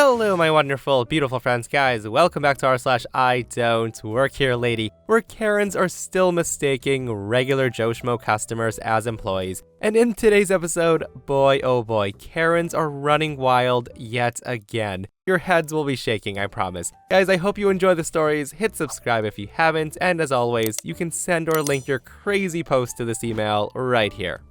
Hello my wonderful, beautiful friends, guys. Welcome back to r/IDontWorkHereLady, where Karens are still mistaking regular Joe Schmo customers as employees. And in today's episode, boy oh boy, Karens are running wild yet again. Your heads will be shaking, I promise. Guys, I hope you enjoy the stories. Hit subscribe if you haven't, and as always, you can send or link your crazy post to this email right here.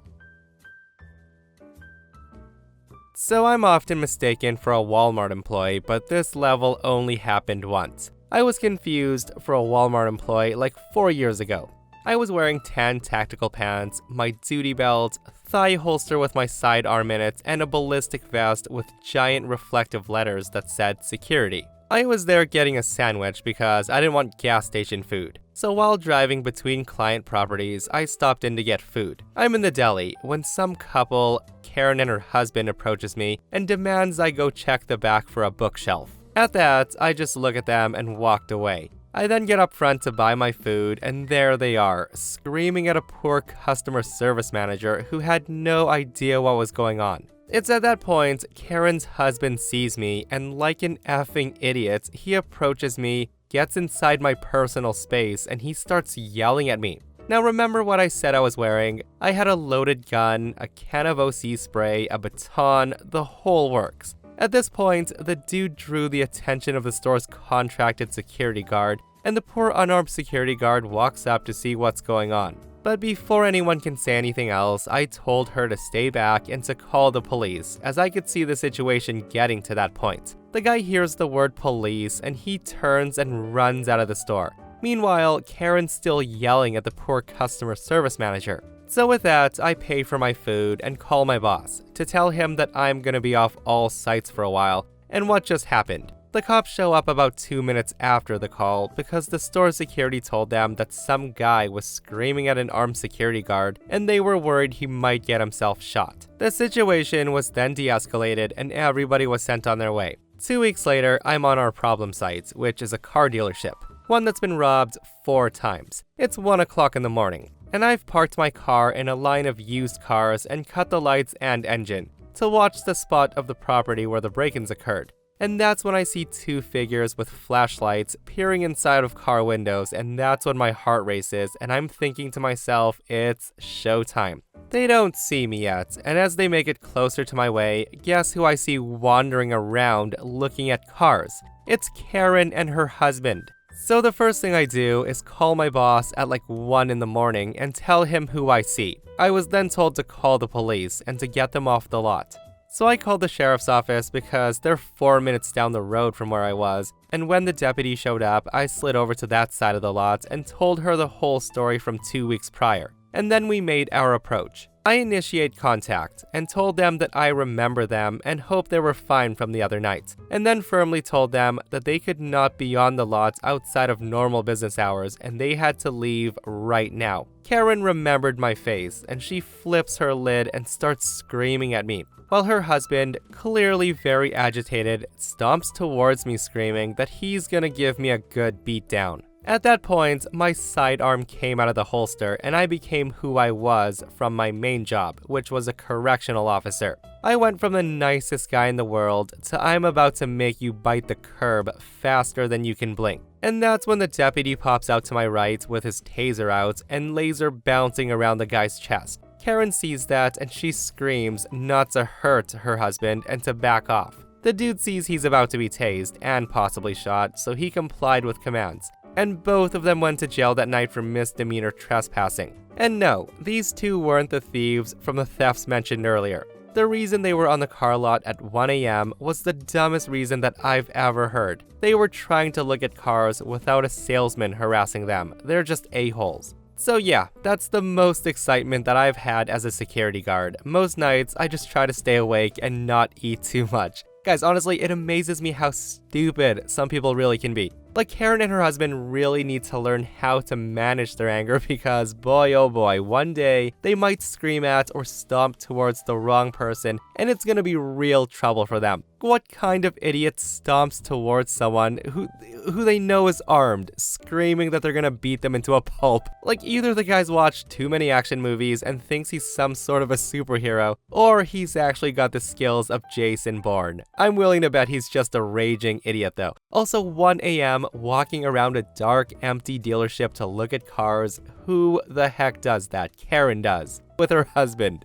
So I'm often mistaken for a Walmart employee, but this level only happened once. I was confused for a Walmart employee like 4 years ago. I was wearing tan tactical pants, my duty belt, thigh holster with my sidearm in it, and a ballistic vest with giant reflective letters that said security. I was there getting a sandwich because I didn't want gas station food. So while driving between client properties, I stopped in to get food. I'm in the deli when some couple, Karen and her husband, approaches me and demands I go check the back for a bookshelf. At that, I just look at them and walked away. I then get up front to buy my food, and there they are, screaming at a poor customer service manager who had no idea what was going on. It's at that point, Karen's husband sees me, and like an effing idiot, he approaches me, gets inside my personal space, and he starts yelling at me. Now remember what I said I was wearing? I had a loaded gun, a can of OC spray, a baton, the whole works. At this point, the dude drew the attention of the store's contracted security guard, and the poor unarmed security guard walks up to see what's going on. But before anyone can say anything else, I told her to stay back and to call the police, as I could see the situation getting to that point. The guy hears the word police, and he turns and runs out of the store. Meanwhile, Karen's still yelling at the poor customer service manager. So with that, I pay for my food and call my boss to tell him that I'm gonna be off all sites for a while, and what just happened. The cops show up about 2 minutes after the call because the store security told them that some guy was screaming at an armed security guard and they were worried he might get himself shot. The situation was then de-escalated and everybody was sent on their way. 2 weeks later, I'm on our problem site, which is a car dealership, one that's been robbed 4 times. It's 1 o'clock in the morning, and I've parked my car in a line of used cars and cut the lights and engine to watch the spot of the property where the break-ins occurred. And that's when I see 2 figures with flashlights peering inside of car windows, and that's when my heart races and I'm thinking to myself, it's showtime. They don't see me yet, and as they make it closer to my way, guess who I see wandering around looking at cars? It's Karen and her husband. So the first thing I do is call my boss at like 1 in the morning and tell him who I see. I was then told to call the police and to get them off the lot. So I called the sheriff's office because they're 4 minutes down the road from where I was, and when the deputy showed up, I slid over to that side of the lot and told her the whole story from 2 weeks prior. And then we made our approach. I initiate contact and told them that I remember them and hope they were fine from the other night, and then firmly told them that they could not be on the lot outside of normal business hours and they had to leave right now. Karen remembered my face and she flips her lid and starts screaming at me, while her husband, clearly very agitated, stomps towards me screaming that he's gonna give me a good beatdown. At that point, my sidearm came out of the holster and I became who I was from my main job, which was a correctional officer. I went from the nicest guy in the world to I'm about to make you bite the curb faster than you can blink. And that's when the deputy pops out to my right with his taser out and laser bouncing around the guy's chest. Karen sees that and she screams not to hurt her husband and to back off. The dude sees he's about to be tased and possibly shot, so he complied with commands. And both of them went to jail that night for misdemeanor trespassing. And no, these 2 weren't the thieves from the thefts mentioned earlier. The reason they were on the car lot at 1 a.m. was the dumbest reason that I've ever heard. They were trying to look at cars without a salesman harassing them. They're just a-holes. So yeah, that's the most excitement that I've had as a security guard. Most nights, I just try to stay awake and not eat too much. Guys, honestly, it amazes me how stupid some people really can be. Like, Karen and her husband really need to learn how to manage their anger because, boy oh boy, one day they might scream at or stomp towards the wrong person and it's gonna be real trouble for them. What kind of idiot stomps towards someone who they know is armed, screaming that they're gonna beat them into a pulp? Like, either the guy's watched too many action movies and thinks he's some sort of a superhero, or he's actually got the skills of Jason Bourne. I'm willing to bet he's just a raging idiot though. Also, 1 a.m. walking around a dark, empty dealership to look at cars. Who the heck does that? Karen does, with her husband.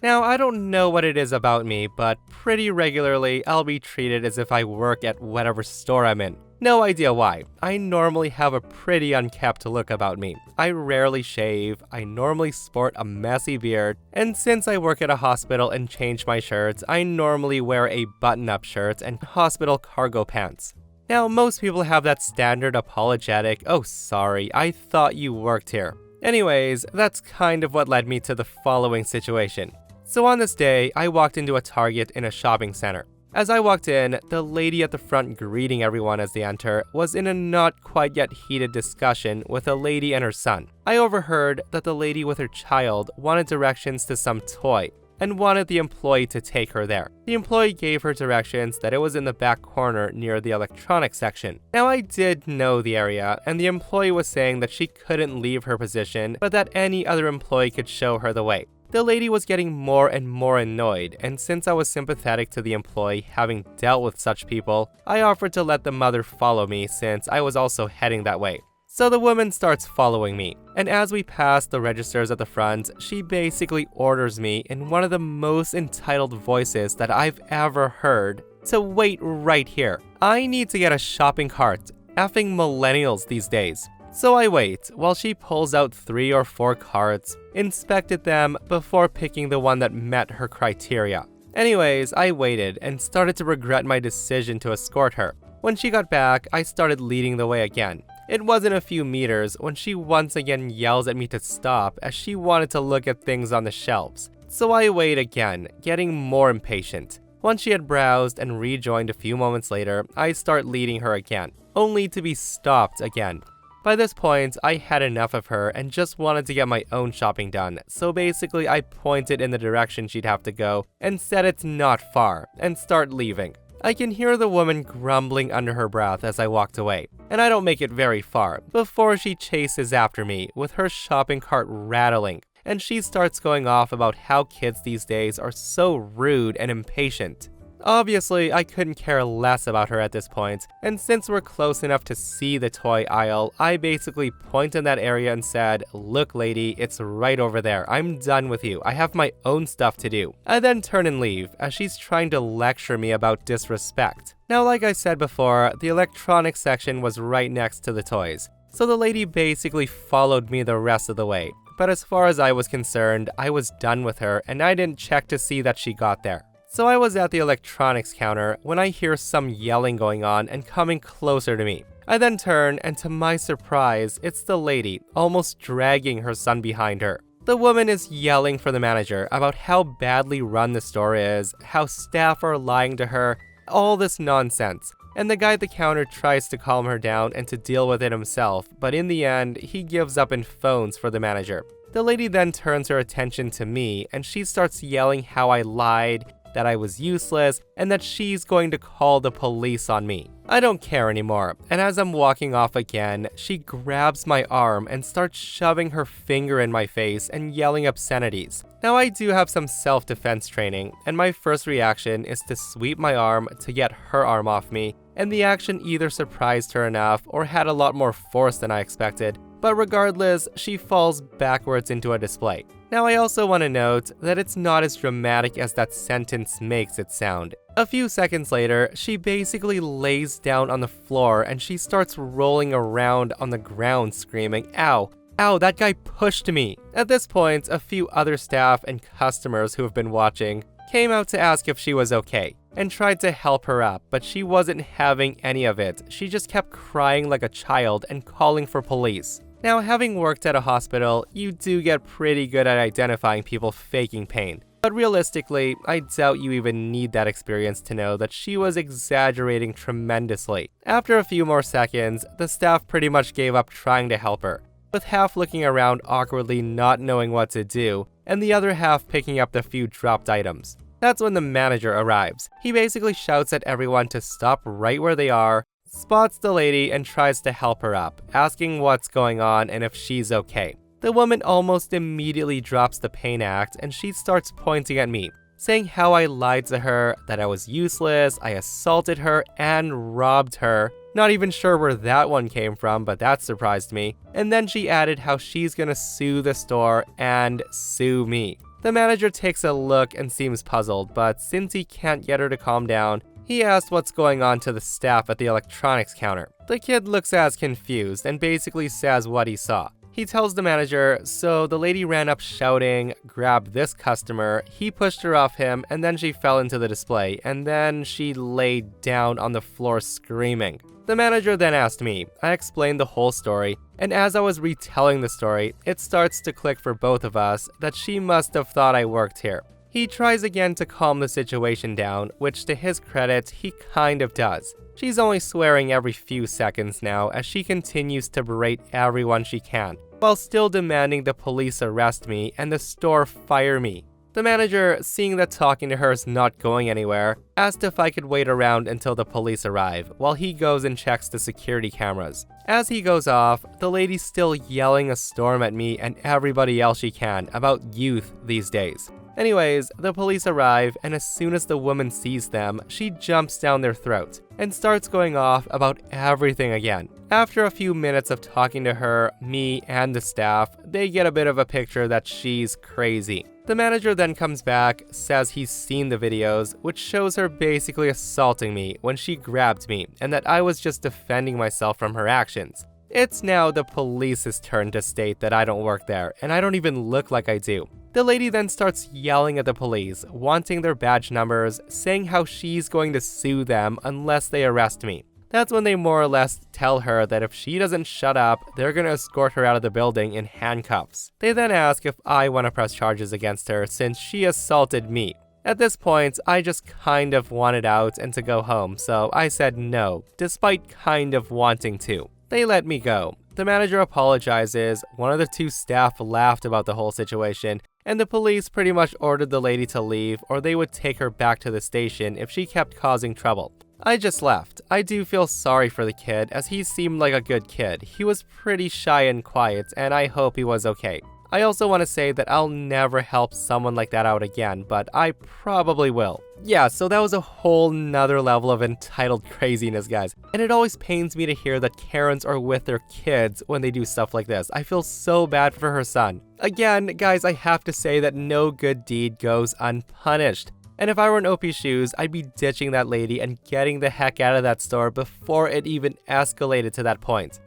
Now, I don't know what it is about me, but pretty regularly I'll be treated as if I work at whatever store I'm in. No idea why. I normally have a pretty unkempt look about me. I rarely shave, I normally sport a messy beard, and since I work at a hospital and change my shirts, I normally wear a button-up shirt and hospital cargo pants. Now, most people have that standard apologetic, "Oh, sorry, I thought you worked here." Anyways, that's kind of what led me to the following situation. So on this day, I walked into a Target in a shopping center. As I walked in, the lady at the front greeting everyone as they enter was in a not quite yet heated discussion with a lady and her son. I overheard that the lady with her child wanted directions to some toy and wanted the employee to take her there. The employee gave her directions that it was in the back corner near the electronics section. Now, I did know the area, and the employee was saying that she couldn't leave her position, but that any other employee could show her the way. The lady was getting more and more annoyed, and since I was sympathetic to the employee having dealt with such people, I offered to let the mother follow me since I was also heading that way. So the woman starts following me, and as we pass the registers at the front, she basically orders me in one of the most entitled voices that I've ever heard to wait right here. I need to get a shopping cart. Effing millennials these days. So I wait while she pulls out 3 or 4 carts, inspected them before picking the one that met her criteria. Anyways, I waited and started to regret my decision to escort her. When she got back, I started leading the way again. It wasn't a few meters when she once again yells at me to stop as she wanted to look at things on the shelves. So I wait again, getting more impatient. Once she had browsed and rejoined a few moments later, I start leading her again, only to be stopped again. By this point, I had enough of her and just wanted to get my own shopping done, so basically I pointed in the direction she'd have to go and said it's not far, and start leaving. I can hear the woman grumbling under her breath as I walked away, and I don't make it very far before she chases after me with her shopping cart rattling, and she starts going off about how kids these days are so rude and impatient. Obviously, I couldn't care less about her at this point, and since we're close enough to see the toy aisle, I basically pointed in that area and said, "Look lady, it's right over there. I'm done with you. I have my own stuff to do." I then turn and leave, as she's trying to lecture me about disrespect. Now, like I said before, the electronics section was right next to the toys, so the lady basically followed me the rest of the way. But as far as I was concerned, I was done with her, and I didn't check to see that she got there. So I was at the electronics counter when I hear some yelling going on and coming closer to me. I then turn, and to my surprise, it's the lady, almost dragging her son behind her. The woman is yelling for the manager about how badly run the store is, how staff are lying to her, all this nonsense. And the guy at the counter tries to calm her down and to deal with it himself, but in the end, he gives up and phones for the manager. The lady then turns her attention to me, and she starts yelling how I lied, that I was useless, and that she's going to call the police on me. I don't care anymore, and as I'm walking off again, she grabs my arm and starts shoving her finger in my face and yelling obscenities. Now, I do have some self-defense training, and my first reaction is to sweep my arm to get her arm off me, and the action either surprised her enough or had a lot more force than I expected, but regardless, she falls backwards into a display. Now, I also want to note that it's not as dramatic as that sentence makes it sound. A few seconds later, she basically lays down on the floor and she starts rolling around on the ground screaming, "Ow! Ow, that guy pushed me!" At this point, a few other staff and customers who have been watching came out to ask if she was okay, and tried to help her up, but she wasn't having any of it. She just kept crying like a child and calling for police. Now, having worked at a hospital, you do get pretty good at identifying people faking pain. But realistically, I doubt you even need that experience to know that she was exaggerating tremendously. After a few more seconds, the staff pretty much gave up trying to help her, with half looking around awkwardly not knowing what to do, and the other half picking up the few dropped items. That's when the manager arrives. He basically shouts at everyone to stop right where they are, spots the lady and tries to help her up, asking what's going on and if she's okay. The woman almost immediately drops the pain act and she starts pointing at me, saying how I lied to her, that I was useless, I assaulted her, and robbed her. Not even sure where that one came from, but that surprised me. And then she added how she's gonna sue the store and sue me. The manager takes a look and seems puzzled, but since he can't get her to calm down, he asks what's going on to the staff at the electronics counter. The kid looks as confused and basically says what he saw. He tells the manager, so the lady ran up shouting, grabbed this customer, he pushed her off him, and then she fell into the display, and then she laid down on the floor screaming. The manager then asked me. I explained the whole story, and as I was retelling the story, it starts to click for both of us that she must have thought I worked here. He tries again to calm the situation down, which to his credit, he kind of does. She's only swearing every few seconds now as she continues to berate everyone she can, while still demanding the police arrest me and the store fire me. The manager, seeing that talking to her is not going anywhere, asked if I could wait around until the police arrive, while he goes and checks the security cameras. As he goes off, the lady's still yelling a storm at me and everybody else she can about youth these days. Anyways, the police arrive, and as soon as the woman sees them, she jumps down their throat and starts going off about everything again. After a few minutes of talking to her, me, and the staff, they get a bit of a picture that she's crazy. The manager then comes back, says he's seen the videos, which shows her basically assaulting me when she grabbed me, and that I was just defending myself from her actions. It's now the police's turn to state that I don't work there, and I don't even look like I do. The lady then starts yelling at the police, wanting their badge numbers, saying how she's going to sue them unless they arrest me. That's when they more or less tell her that if she doesn't shut up, they're gonna escort her out of the building in handcuffs. They then ask if I want to press charges against her since she assaulted me. At this point, I just kind of wanted out and to go home, so I said no, despite kind of wanting to. They let me go. The manager apologizes, one of the two staff laughed about the whole situation, and the police pretty much ordered the lady to leave or they would take her back to the station if she kept causing trouble. I just left. I do feel sorry for the kid as he seemed like a good kid. He was pretty shy and quiet and I hope he was okay. I also want to say that I'll never help someone like that out again, but I probably will. Yeah, so that was a whole nother level of entitled craziness, guys. And it always pains me to hear that Karens are with their kids when they do stuff like this. I feel so bad for her son. Again, guys, I have to say that no good deed goes unpunished. And if I were in OP's shoes, I'd be ditching that lady and getting the heck out of that store before it even escalated to that point.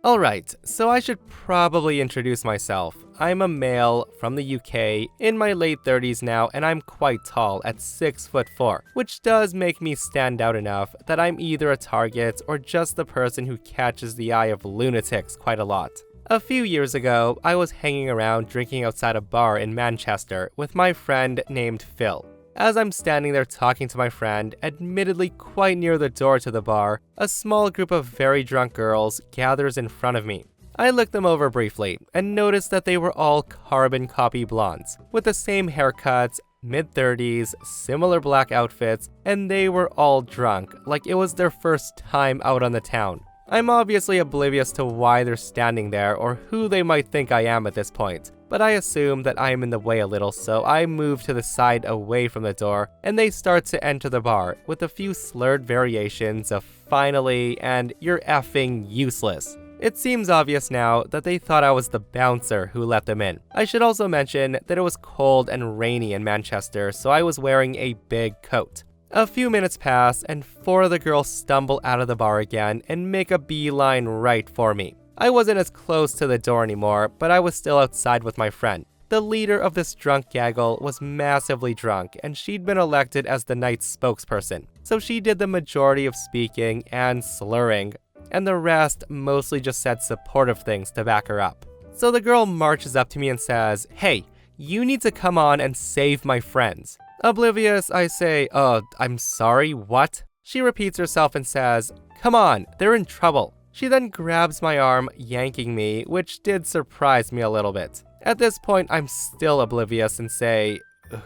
Alright, so I should probably introduce myself. I'm a male from the UK, in my late 30s now, and I'm quite tall at 6'4", which does make me stand out enough that I'm either a target or just the person who catches the eye of lunatics quite a lot. A few years ago, I was hanging around drinking outside a bar in Manchester with my friend named Phil. As I'm standing there talking to my friend, admittedly quite near the door to the bar, a small group of very drunk girls gathers in front of me. I looked them over briefly and noticed that they were all carbon copy blondes, with the same haircuts, mid-30s, similar black outfits, and they were all drunk, like it was their first time out on the town. I'm obviously oblivious to why they're standing there or who they might think I am at this point, but I assume that I am in the way a little, so I move to the side away from the door, and they start to enter the bar with a few slurred variations of finally and you're effing useless. It seems obvious now that they thought I was the bouncer who let them in. I should also mention that it was cold and rainy in Manchester, so I was wearing a big coat. A few minutes pass, and 4 of the girls stumble out of the bar again and make a beeline right for me. I wasn't as close to the door anymore, but I was still outside with my friend. The leader of this drunk gaggle was massively drunk, and she'd been elected as the night's spokesperson. So she did the majority of speaking and slurring, and the rest mostly just said supportive things to back her up. So the girl marches up to me and says, "Hey, you need to come on and save my friends." Oblivious, I say, I'm sorry, what?" She repeats herself and says, "Come on, they're in trouble." She then grabs my arm, yanking me, which did surprise me a little bit. At this point, I'm still oblivious and say,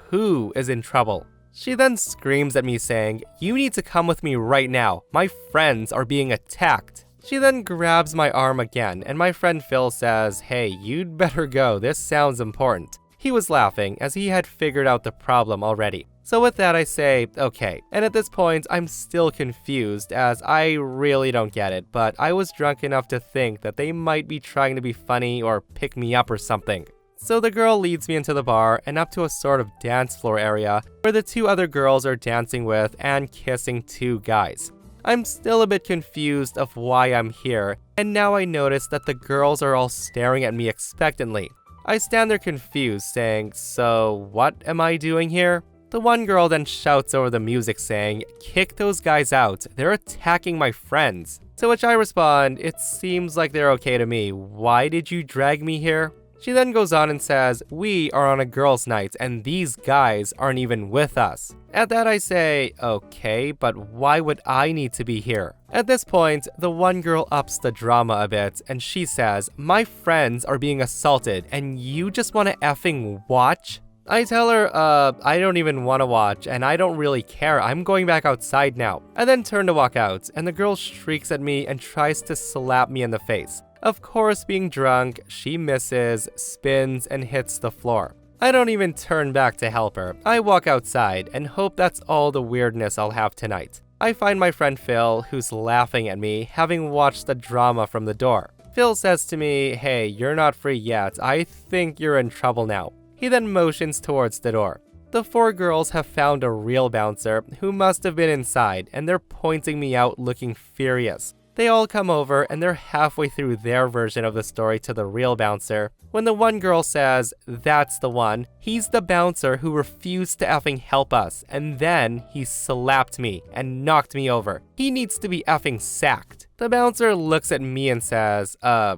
"Who is in trouble?" She then screams at me saying, "You need to come with me right now. My friends are being attacked." She then grabs my arm again, and my friend Phil says, "Hey, you'd better go. This sounds important." He was laughing as he had figured out the problem already. So with that I say, okay. And at this point, I'm still confused as I really don't get it, but I was drunk enough to think that they might be trying to be funny or pick me up or something. So the girl leads me into the bar and up to a sort of dance floor area where the two other girls are dancing with and kissing two guys. I'm still a bit confused of why I'm here, and now I notice that the girls are all staring at me expectantly. I stand there confused, saying, "So what am I doing here?" The one girl then shouts over the music saying, "Kick those guys out, they're attacking my friends." To which I respond, "It seems like they're okay to me. Why did you drag me here?" She then goes on and says, "We are on a girls' night and these guys aren't even with us." At that I say, "Okay, but why would I need to be here?" At this point, the one girl ups the drama a bit and she says, "My friends are being assaulted and you just want to effing watch?" I tell her, I don't even want to watch and I don't really care. I'm going back outside now. I then turn to walk out and the girl shrieks at me and tries to slap me in the face. Of course, being drunk, she misses, spins, and hits the floor. I don't even turn back to help her. I walk outside and hope that's all the weirdness I'll have tonight. I find my friend Phil, who's laughing at me, having watched the drama from the door. Phil says to me, "Hey, you're not free yet. I think you're in trouble now." He then motions towards the door. The four girls have found a real bouncer who must have been inside, and they're pointing me out looking furious. They all come over and they're halfway through their version of the story to the real bouncer when the one girl says, "That's the one. He's the bouncer who refused to effing help us, and then he slapped me and knocked me over. He needs to be effing sacked." The bouncer looks at me and says,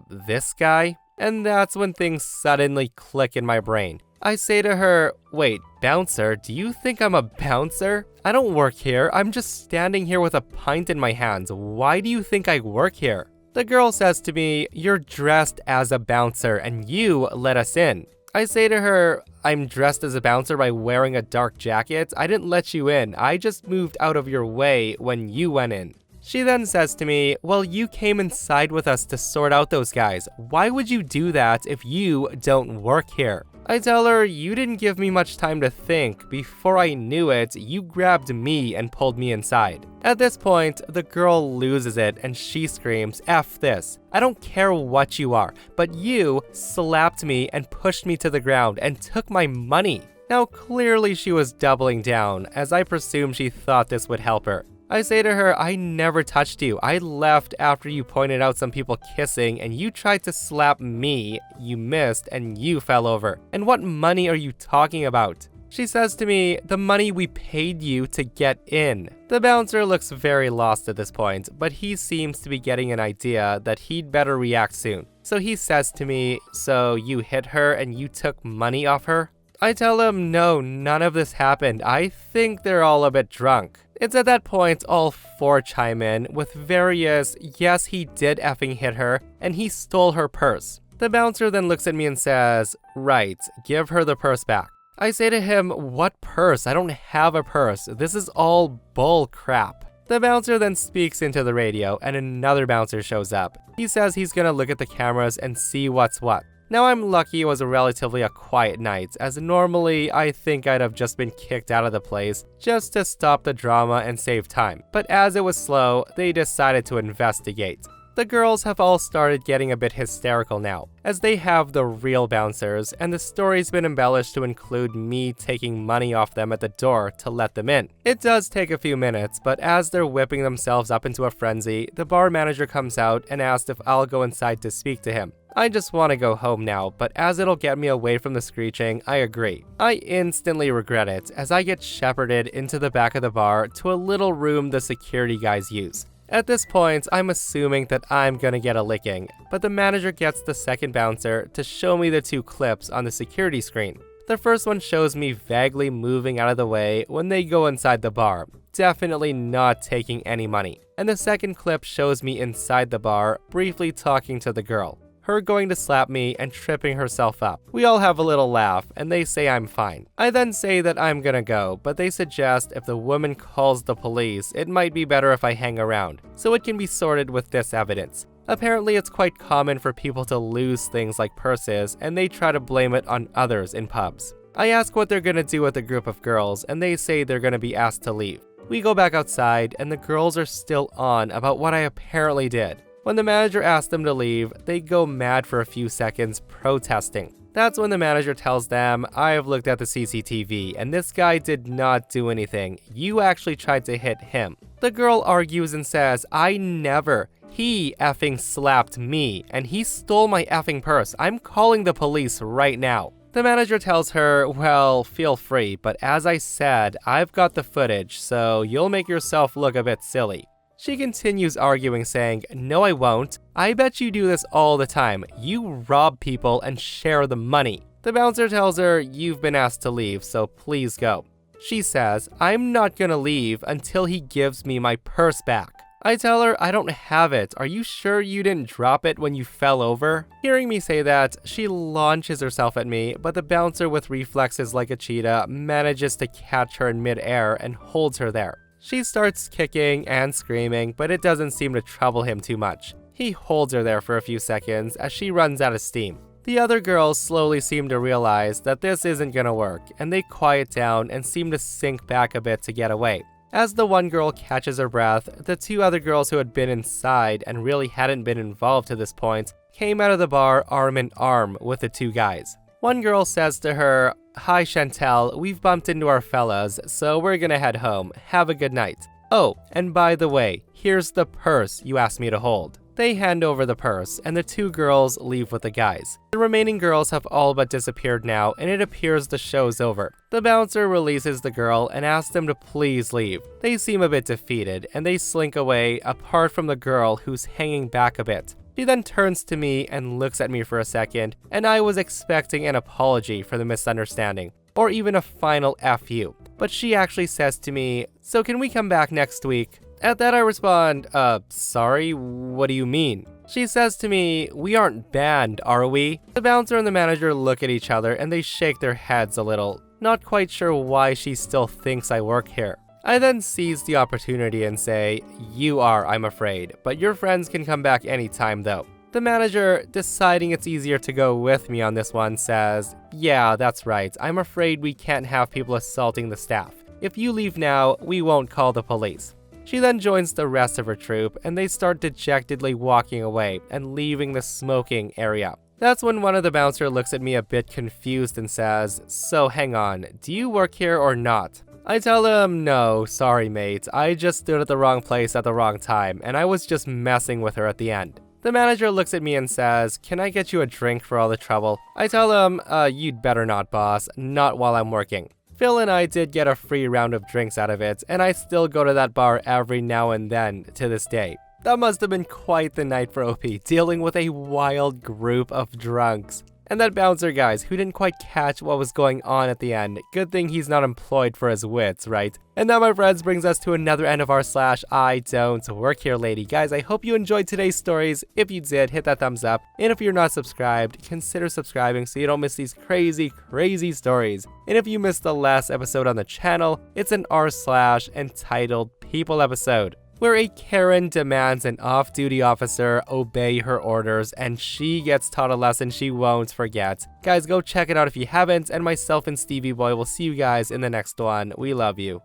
this guy?" And that's when things suddenly click in my brain. I say to her, "Wait, bouncer, do you think I'm a bouncer? I don't work here. I'm just standing here with a pint in my hands. Why do you think I work here?" The girl says to me, "You're dressed as a bouncer and you let us in." I say to her, "I'm dressed as a bouncer by wearing a dark jacket. I didn't let you in. I just moved out of your way when you went in." She then says to me, "Well, you came inside with us to sort out those guys. Why would you do that if you don't work here?" I tell her, "You didn't give me much time to think. Before I knew it, you grabbed me and pulled me inside." At this point, the girl loses it and she screams, "F this. I don't care what you are, but you slapped me and pushed me to the ground and took my money." Now clearly she was doubling down, as I presume she thought this would help her. I say to her, "I never touched you. I left after you pointed out some people kissing and you tried to slap me, you missed, and you fell over. And what money are you talking about?" She says to me, "The money we paid you to get in." The bouncer looks very lost at this point, but he seems to be getting an idea that he'd better react soon. So he says to me, "So you hit her and you took money off her?" I tell him, "No, none of this happened. I think they're all a bit drunk." It's at that point all four chime in with various, "Yes, he did effing hit her, and he stole her purse." The bouncer then looks at me and says, "Right, give her the purse back." I say to him, "What purse? I don't have a purse. This is all bull crap." The bouncer then speaks into the radio and another bouncer shows up. He says he's gonna look at the cameras and see what's what. Now I'm lucky it was relatively a quiet night, as normally I think I'd have just been kicked out of the place just to stop the drama and save time. But as it was slow, they decided to investigate. The girls have all started getting a bit hysterical now, as they have the real bouncers, and the story's been embellished to include me taking money off them at the door to let them in. It does take a few minutes, but as they're whipping themselves up into a frenzy, the bar manager comes out and asks if I'll go inside to speak to him. I just want to go home now, but as it'll get me away from the screeching, I agree. I instantly regret it, as I get shepherded into the back of the bar to a little room the security guys use. At this point, I'm assuming that I'm gonna get a licking, but the manager gets the second bouncer to show me the two clips on the security screen. The first one shows me vaguely moving out of the way when they go inside the bar, definitely not taking any money. And the second clip shows me inside the bar, briefly talking to the girl, her going to slap me and tripping herself up. We all have a little laugh, and they say I'm fine. I then say that I'm gonna go, but they suggest if the woman calls the police, it might be better if I hang around, so it can be sorted with this evidence. Apparently, it's quite common for people to lose things like purses, and they try to blame it on others in pubs. I ask what they're gonna do with a group of girls, and they say they're gonna be asked to leave. We go back outside, and the girls are still on about what I apparently did. When the manager asks them to leave, they go mad for a few seconds, protesting. That's when the manager tells them, I have looked at the CCTV, and this guy did not do anything. You actually tried to hit him. The girl argues and says, I never. He effing slapped me, and he stole my effing purse. I'm calling the police right now. The manager tells her, well, feel free, but as I said, I've got the footage, so you'll make yourself look a bit silly. She continues arguing, saying, no, I won't. I bet you do this all the time. You rob people and share the money. The bouncer tells her, you've been asked to leave, so please go. She says, I'm not gonna leave until he gives me my purse back. I tell her I don't have it. Are you sure you didn't drop it when you fell over? Hearing me say that, she launches herself at me, but the bouncer with reflexes like a cheetah manages to catch her in midair and holds her there. She starts kicking and screaming, but it doesn't seem to trouble him too much. He holds her there for a few seconds as she runs out of steam. The other girls slowly seem to realize that this isn't gonna work, and they quiet down and seem to sink back a bit to get away. As the one girl catches her breath, the two other girls who had been inside and really hadn't been involved to this point came out of the bar arm in arm with the two guys. One girl says to her, hi Chantel, we've bumped into our fellas, so we're gonna head home. Have a good night. Oh, and by the way, here's the purse you asked me to hold. They hand over the purse, and the two girls leave with the guys. The remaining girls have all but disappeared now, and it appears the show's over. The bouncer releases the girl and asks them to please leave. They seem a bit defeated, and they slink away, apart from the girl who's hanging back a bit. She then turns to me and looks at me for a second, and I was expecting an apology for the misunderstanding, or even a final F you. But she actually says to me, so can we come back next week? At that I respond, sorry, what do you mean? She says to me, we aren't banned, are we? The bouncer and the manager look at each other and they shake their heads a little, not quite sure why she still thinks I work here. I then seize the opportunity and say, you are, I'm afraid, but your friends can come back anytime though. The manager, deciding it's easier to go with me on this one, says, yeah, that's right, I'm afraid we can't have people assaulting the staff. If you leave now, we won't call the police. She then joins the rest of her troop, and they start dejectedly walking away and leaving the smoking area. That's when one of the bouncer looks at me a bit confused and says, so hang on, do you work here or not? I tell him, no, sorry mate, I just stood at the wrong place at the wrong time, and I was just messing with her at the end. The manager looks at me and says, can I get you a drink for all the trouble? I tell him, you'd better not boss, not while I'm working. Phil and I did get a free round of drinks out of it, and I still go to that bar every now and then to this day. That must have been quite the night for OP, dealing with a wild group of drunks. And that bouncer, guys, who didn't quite catch what was going on at the end. Good thing he's not employed for his wits, right? And that, my friends, brings us to another end of our /IDontWorkHereLady. Guys, I hope you enjoyed today's stories. If you did, hit that thumbs up. And if you're not subscribed, consider subscribing so you don't miss these crazy, crazy stories. And if you missed the last episode on the channel, it's an r/entitled People episode, where a Karen demands an off-duty officer obey her orders, and she gets taught a lesson she won't forget. Guys, go check it out if you haven't, and myself and Stevie Boy will see you guys in the next one. We love you.